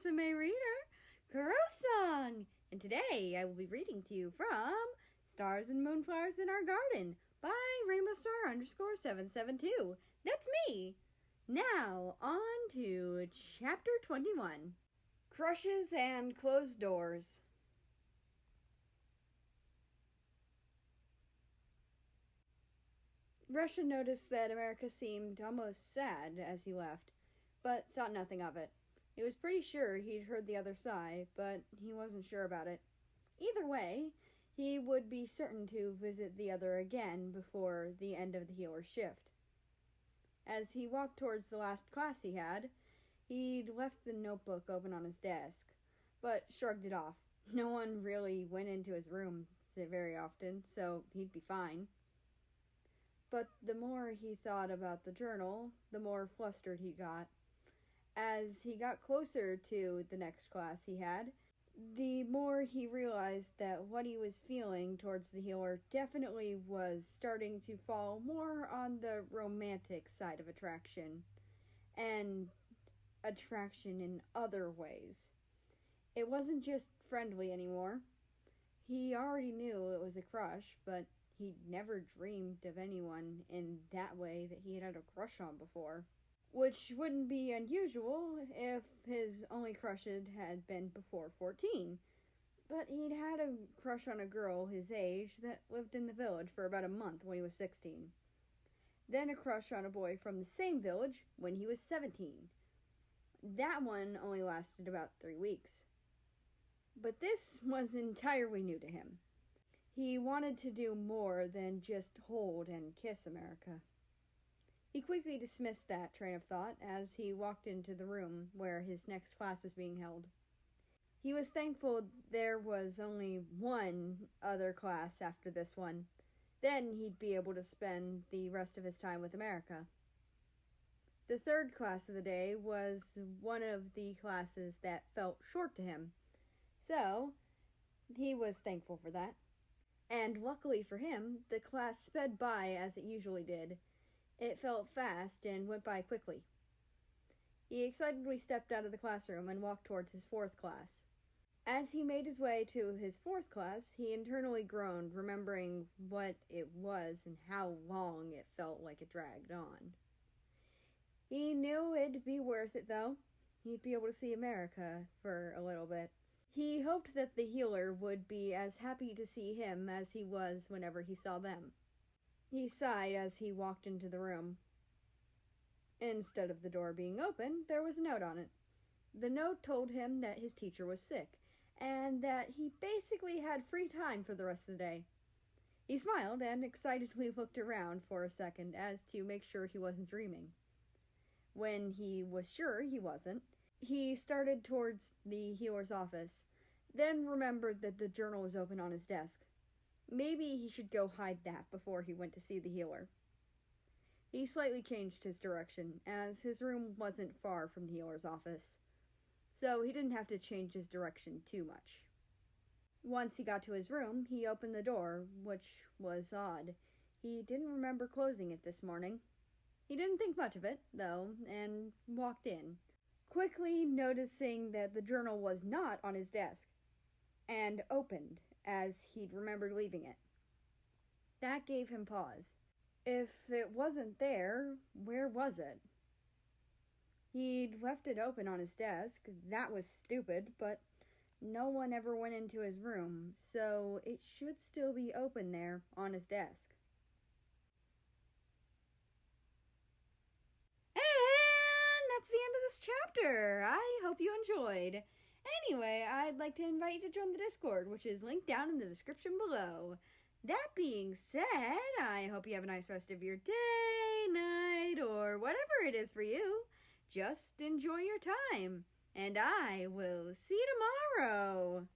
Rusame reader, Kurosang, and today I will be reading to you from Stars and Moonflowers in Our Garden by RainbowStar_772. That's me! Now, on to Chapter 21. Crushes and Closed Doors. Russia noticed that America seemed almost sad as he left, but thought nothing of it. He was pretty sure he'd heard the other sigh, but he wasn't sure about it. Either way, he would be certain to visit the other again before the end of the healer's shift. As he walked towards the last class he'd left the notebook open on his desk, but shrugged it off. No one really went into his room very often, so he'd be fine. But the more he thought about the journal, the more flustered he got. As he got closer to the next class the more he realized that what he was feeling towards the healer definitely was starting to fall more on the romantic side of attraction, and attraction in other ways. It wasn't just friendly anymore. He already knew it was a crush, but he'd never dreamed of anyone in that way that he had a crush on before. Which wouldn't be unusual if his only crushes had been before 14. But he'd had a crush on a girl his age that lived in the village for about a month when he was 16. Then a crush on a boy from the same village when he was 17. That one only lasted about 3 weeks. But this was entirely new to him. He wanted to do more than just hold and kiss America. He quickly dismissed that train of thought as he walked into the room where his next class was being held. He was thankful there was only one other class after this one. Then he'd be able to spend the rest of his time with America. The third class of the day was one of the classes that felt short to him, so he was thankful for that. And luckily for him, the class sped by as it usually did. It felt fast and went by quickly. He excitedly stepped out of the classroom and walked towards his fourth class. As he made his way to his fourth class, he internally groaned, remembering what it was and how long it felt like it dragged on. He knew it'd be worth it, though. He'd be able to see America for a little bit. He hoped that the healer would be as happy to see him as he was whenever he saw them. He sighed as he walked into the room. Instead of the door being open, there was a note on it. The note told him that his teacher was sick, and that he basically had free time for the rest of the day. He smiled and excitedly looked around for a second as to make sure he wasn't dreaming. When he was sure he wasn't, he started towards the healer's office, then remembered that the journal was open on his desk. Maybe he should go hide that before he went to see the healer. He slightly changed his direction, as his room wasn't far from the healer's office, so he didn't have to change his direction too much. Once he got to his room, he opened the door, which was odd. He didn't remember closing it this morning. He didn't think much of it, though, and walked in, quickly noticing that the journal was not on his desk, and opened, as he'd remembered leaving it. That gave him pause. If it wasn't there, where was it? He'd left it open on his desk. That was stupid, but no one ever went into his room, so it should still be open there on his desk. That's the end of this chapter. I hope you enjoyed. Anyway, I'd like to invite you to join the Discord, which is linked down in the description below. That being said, I hope you have a nice rest of your day, night, or whatever it is for you. Just enjoy your time, and I will see you tomorrow.